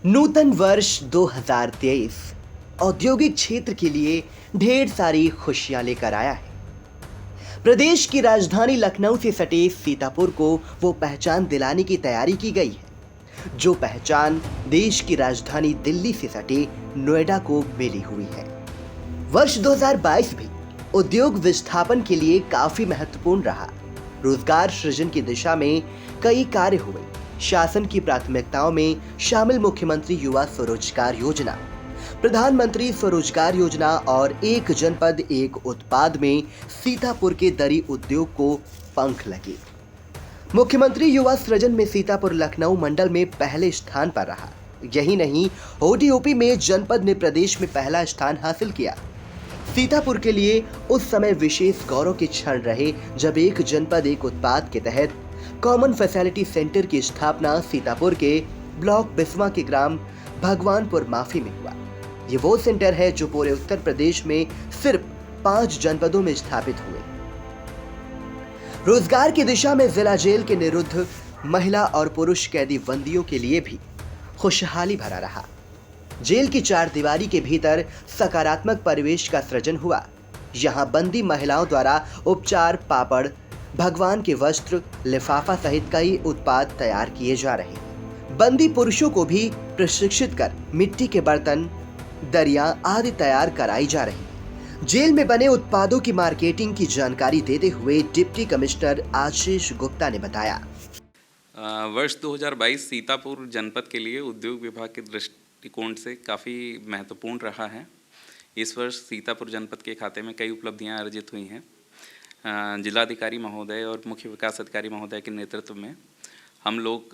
नूतन वर्ष 2023 औद्योगिक क्षेत्र के लिए ढेर सारी खुशियां लेकर आया है। प्रदेश की राजधानी लखनऊ से सटे सीतापुर को वो पहचान दिलाने की तैयारी की गई है जो पहचान देश की राजधानी दिल्ली से सटे नोएडा को मिली हुई है। वर्ष 2022 भी उद्योग विस्थापन के लिए काफी महत्वपूर्ण रहा। रोजगार सृजन की दिशा में कई कार्य हुए। शासन की प्राथमिकताओं में शामिल मुख्यमंत्री युवा स्वरोजगार योजना, प्रधानमंत्री स्वरोजगार योजना और एक जनपद एक उत्पाद में सीतापुर के दरी उद्योग को पंख लगे। मुख्यमंत्री युवा सृजन में सीतापुर लखनऊ मंडल में पहले स्थान पर रहा। यही नहीं, ओडीओपी में जनपद ने प्रदेश में पहला स्थान हासिल किया। सीतापुर के लिए उस समय विशेष गौरव के क्षण रहे जब एक जनपद एक उत्पाद के तहत कॉमन फैसिलिटी सेंटर की स्थापना सीतापुर के ब्लॉक बिस्वा के ग्राम भगवानपुर माफी में हुआ। ये वो सेंटर है जो पूरे उत्तर प्रदेश में सिर्फ 5 जनपदों में स्थापित हुए। रोजगार की दिशा में जिला जेल के निरुद्ध महिला और पुरुष कैदी बंदियों के लिए भी खुशहाली भरा रहा। जेल की 4 दीवारी के भीतर सकारात्मक परिवेश का सृजन हुआ। यहाँ बंदी महिलाओं द्वारा उपचार, पापड़, भगवान के वस्त्र, लिफाफा सहित कई उत्पाद तैयार किए जा रहे हैं। बंदी पुरुषों को भी प्रशिक्षित कर मिट्टी के बर्तन, दरिया आदि तैयार कराई जा रही है। जेल में बने उत्पादों की मार्केटिंग की जानकारी देते हुए डिप्टी कमिश्नर आशीष गुप्ता ने बताया। वर्ष 2022 सीतापुर जनपद के लिए उद्योग विभाग के दृष्टिकोण से काफ़ी महत्वपूर्ण रहा है। इस वर्ष सीतापुर जनपद के खाते में कई उपलब्धियां अर्जित हुई हैं। जिलाधिकारी महोदय और मुख्य विकास अधिकारी महोदय के नेतृत्व में हम लोग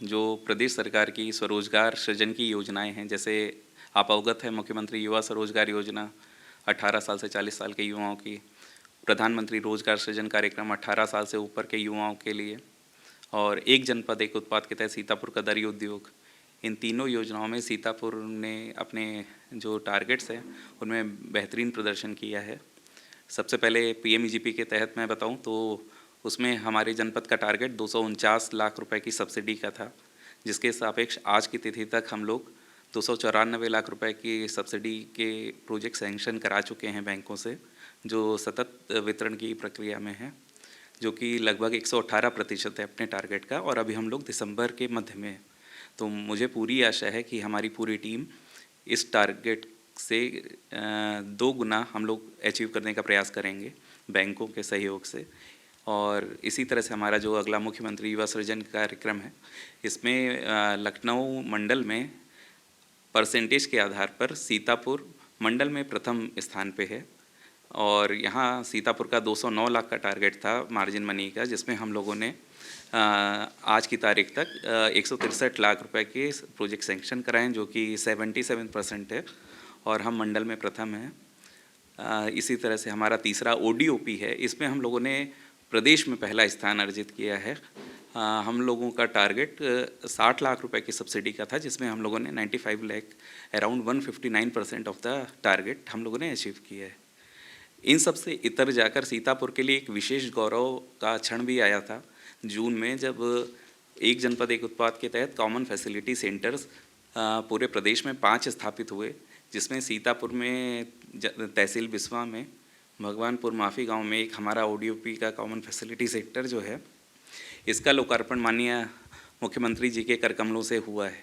जो प्रदेश सरकार की स्वरोजगार सृजन की योजनाएं हैं, जैसे आप अवगत है मुख्यमंत्री युवा स्वरोजगार योजना 18 साल से 40 साल के युवाओं की, प्रधानमंत्री रोजगार सृजन कार्यक्रम 18 साल से ऊपर के युवाओं के लिए, और एक जनपद एक उत्पाद के तहत सीतापुर का दरी उद्योग। इन तीनों योजनाओं में सीतापुर ने अपने जो टारगेट्स हैं उनमें बेहतरीन प्रदर्शन किया है। सबसे पहले पीएमईजीपी के तहत मैं बताऊं तो उसमें हमारे जनपद का टारगेट 249 लाख रुपए की सब्सिडी का था, जिसके सापेक्ष आज की तिथि तक हम लोग 294 लाख रुपए की सब्सिडी के प्रोजेक्ट सैंक्शन करा चुके हैं बैंकों से, जो सतत वितरण की प्रक्रिया में है, जो कि लगभग 118% है अपने टारगेट का, और अभी हम लोग दिसंबर के मध्य में। तो मुझे पूरी आशा है कि हमारी पूरी टीम इस टारगेट से 2 गुना हम लोग अचीव करने का प्रयास करेंगे बैंकों के सहयोग से। और इसी तरह से हमारा जो अगला मुख्यमंत्री युवा सृजन कार्यक्रम है, इसमें लखनऊ मंडल में परसेंटेज के आधार पर सीतापुर मंडल में प्रथम स्थान पे है, और यहाँ सीतापुर का 209 लाख का टारगेट था मार्जिन मनी का, जिसमें हम लोगों ने आज की तारीख तक 163 लाख रुपए के प्रोजेक्ट सैंक्शन कराएं, जो कि 77% है, और हम मंडल में प्रथम हैं। इसी तरह से हमारा तीसरा ओडीओपी है, इसमें हम लोगों ने प्रदेश में पहला स्थान अर्जित किया है। हम लोगों का टारगेट 60 लाख रुपए की सब्सिडी का था, जिसमें हम लोगों ने 95 lakh, around 159% of the target हम लोगों ने अचीव किया है। इन सब से इतर जाकर सीतापुर के लिए एक विशेष गौरव का क्षण भी आया था जून में, जब एक जनपद एक उत्पाद के तहत कॉमन फैसिलिटी सेंटर्स पूरे प्रदेश में 5 स्थापित हुए, जिसमें सीतापुर में तहसील बिस्वा में भगवानपुर माफी गांव में एक हमारा ओडीओपी का कॉमन फैसिलिटी सेंटर जो है, इसका लोकार्पण माननीय मुख्यमंत्री जी के करकमलों से हुआ है।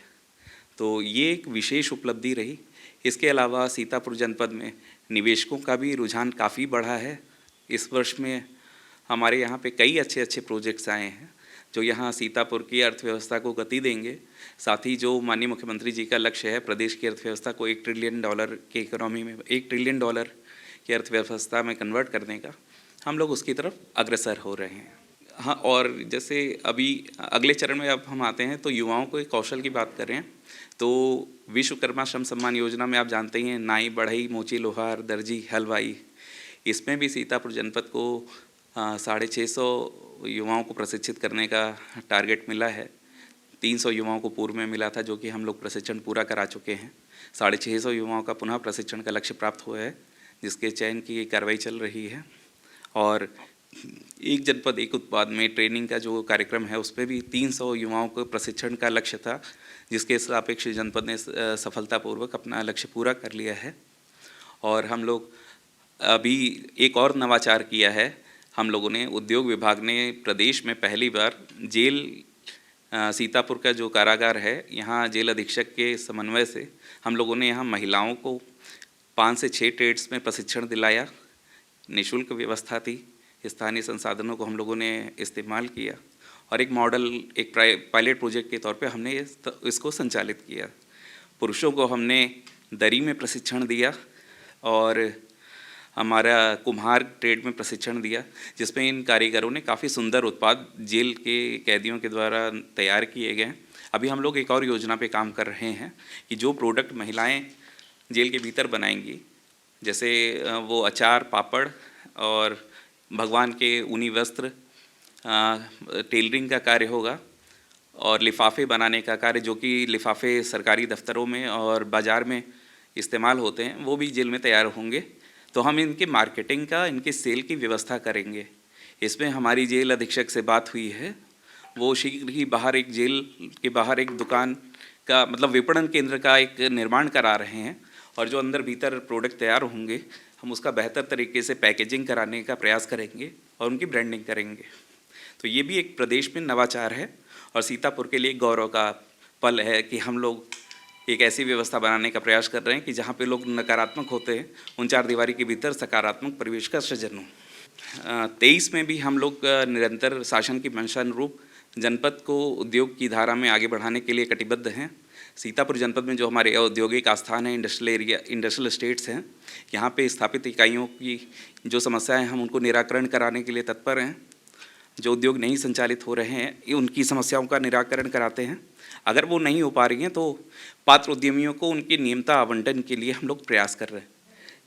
तो ये एक विशेष उपलब्धि रही। इसके अलावा सीतापुर जनपद में निवेशकों का भी रुझान काफ़ी बढ़ा है। इस वर्ष में हमारे यहाँ पे कई अच्छे प्रोजेक्ट्स आए हैं जो यहाँ सीतापुर की अर्थव्यवस्था को गति देंगे। साथ ही जो माननीय मुख्यमंत्री जी का लक्ष्य है प्रदेश की अर्थव्यवस्था को $1 ट्रिलियन की इकोनॉमी में $1 ट्रिलियन की अर्थव्यवस्था में कन्वर्ट करने का, हम लोग उसकी तरफ अग्रसर हो रहे हैं। हाँ, और जैसे अभी अगले चरण में अब हम आते हैं तो युवाओं को एक कौशल की बात कर रहे हैं, तो विश्वकर्मा श्रम सम्मान योजना में आप जानते ही हैं, नाई, बढ़ई, मोची, लोहार, दर्जी, हलवाई, इसमें भी सीतापुर जनपद को 650 युवाओं को प्रशिक्षित करने का टारगेट मिला है। 300 युवाओं को पूर्व में मिला था, जो कि हम लोग प्रशिक्षण पूरा करा चुके हैं। 650 युवाओं का पुनः प्रशिक्षण का लक्ष्य प्राप्त हुआ है, जिसके चयन की कार्रवाई चल रही है। और एक जनपद एक उत्पाद में ट्रेनिंग का जो कार्यक्रम है उस पर भी 300 युवाओं को प्रशिक्षण का लक्ष्य था, जिसके सापेक्ष जनपद ने सफलतापूर्वक अपना लक्ष्य पूरा कर लिया है। और हम लोग अभी एक और नवाचार किया है। हम लोगों ने उद्योग विभाग ने प्रदेश में पहली बार जेल सीतापुर का जो कारागार है, यहाँ जेल अधीक्षक के समन्वय से हम लोगों ने यहाँ महिलाओं को 5 से 6 ट्रेड्स में प्रशिक्षण दिलाया। निःशुल्क व्यवस्था थी, स्थानीय संसाधनों को हम लोगों ने इस्तेमाल किया और एक मॉडल, एक पायलट प्रोजेक्ट के तौर पे हमने इसको संचालित किया। पुरुषों को हमने दरी में प्रशिक्षण दिया और हमारा कुम्हार ट्रेड में प्रशिक्षण दिया, जिसमें इन कारीगरों ने काफ़ी सुंदर उत्पाद जेल के कैदियों के द्वारा तैयार किए गए। अभी हम लोग एक और योजना पे काम कर रहे हैं कि जो प्रोडक्ट महिलाएं जेल के भीतर बनाएंगी, जैसे वो अचार, पापड़ और भगवान के ऊनी वस्त्र, टेलरिंग का कार्य होगा और लिफाफे बनाने का कार्य, जो कि लिफाफे सरकारी दफ्तरों में और बाज़ार में इस्तेमाल होते हैं, वो भी जेल में तैयार होंगे। तो हम इनके मार्केटिंग का, इनके सेल की व्यवस्था करेंगे। इसमें हमारी जेल अधीक्षक से बात हुई है, वो शीघ्र ही बाहर एक जेल के बाहर एक दुकान का मतलब विपणन केंद्र का एक निर्माण करा रहे हैं और जो अंदर भीतर प्रोडक्ट तैयार होंगे हम उसका बेहतर तरीके से पैकेजिंग कराने का प्रयास करेंगे और उनकी ब्रांडिंग करेंगे। तो ये भी एक प्रदेश में नवाचार है और सीतापुर के लिए गौरव का पल है कि हम लोग एक ऐसी व्यवस्था बनाने का प्रयास कर रहे हैं कि जहाँ पे लोग नकारात्मक होते हैं, उन 4 दीवारी के भीतर सकारात्मक परिवेश का सृजन हो। 23 में भी हम लोग निरंतर शासन की मंशा अनुरूप जनपद को उद्योग की धारा में आगे बढ़ाने के लिए कटिबद्ध हैं। सीतापुर जनपद में जो हमारे औद्योगिक आस्थान है, इंडस्ट्रियल एस्टेट्स हैं, यहाँ पे स्थापित इकाइयों की जो समस्याएं, हम उनको निराकरण कराने के लिए तत्पर हैं। जो उद्योग नहीं संचालित हो रहे हैं, उनकी समस्याओं का निराकरण कराते हैं। अगर वो नहीं हो पा रही हैं तो पात्र उद्यमियों को उनकी नियमित आवंटन के लिए हम लोग प्रयास कर रहे हैं।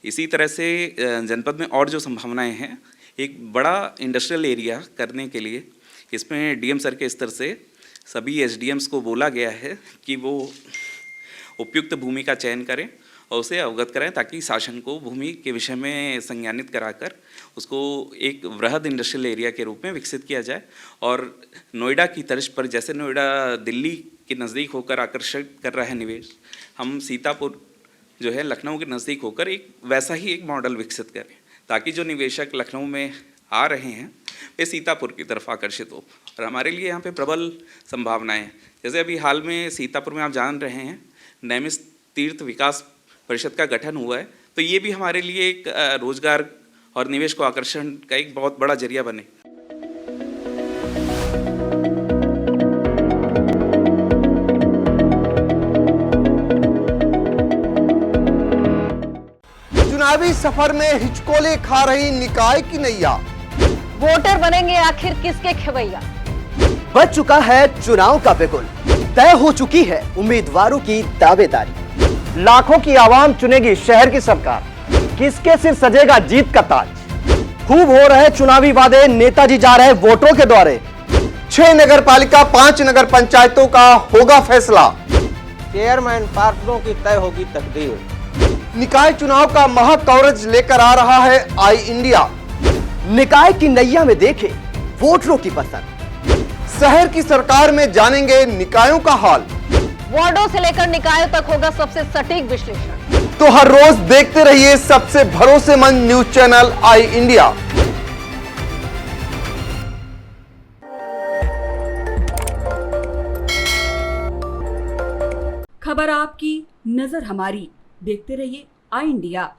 इसी तरह से जनपद में और जो संभावनाएँ हैं, एक बड़ा इंडस्ट्रियल एरिया करने के लिए इसमें डीएम सर के स्तर से सभी एसडीएम्स को बोला गया है कि वो उपयुक्त भूमि का चयन करें और उसे अवगत कराएं, ताकि शासन को भूमि के विषय में संज्ञानित कराकर उसको एक वृहद इंडस्ट्रियल एरिया के रूप में विकसित किया जाए। और नोएडा की तर्ज पर, जैसे नोएडा दिल्ली के नज़दीक होकर आकर्षित कर रहा है निवेश, हम सीतापुर जो है लखनऊ के नज़दीक होकर एक वैसा ही एक मॉडल विकसित करें, ताकि जो निवेशक लखनऊ में आ रहे हैं वे सीतापुर की तरफ आकर्षित हो। और हमारे लिए यहाँ पे प्रबल संभावनाएं हैं। जैसे अभी हाल में सीतापुर में आप जान रहे हैं नैमिष तीर्थ विकास परिषद का गठन हुआ है, तो ये भी हमारे लिए एक रोजगार और निवेश को आकर्षण का एक बहुत बड़ा जरिया बने। चुनावी सफर में हिचकोले खा रही निकाय की नैया। वोटर बनेंगे आखिर किसके खेवैया? बच चुका है चुनाव का बिगुल, तय हो चुकी है उम्मीदवारों की दावेदारी। लाखों की आवाम चुनेगी शहर की सरकार, किसके सिर सजेगा जीत का ताज। खूब हो रहे चुनावी वादे, नेताजी जा रहे वोटरों के द्वारे। 6 नगर पालिका 5 नगर पंचायतों का होगा फैसला। चेयरमैन पार्षदों की तय होगी तकदीर। निकाय चुनाव का महा कवरेज लेकर आ रहा है आई इंडिया। निकाय की नैया में देखे वोटरों की पसंद। शहर की सरकार में जानेंगे निकायों का हाल। वार्डों से लेकर निकायों तक होगा सबसे सटीक विश्लेषण। तो हर रोज देखते रहिए सबसे भरोसेमंद न्यूज चैनल आई इंडिया। खबर आपकी, नजर हमारी। देखते रहिए आई इंडिया।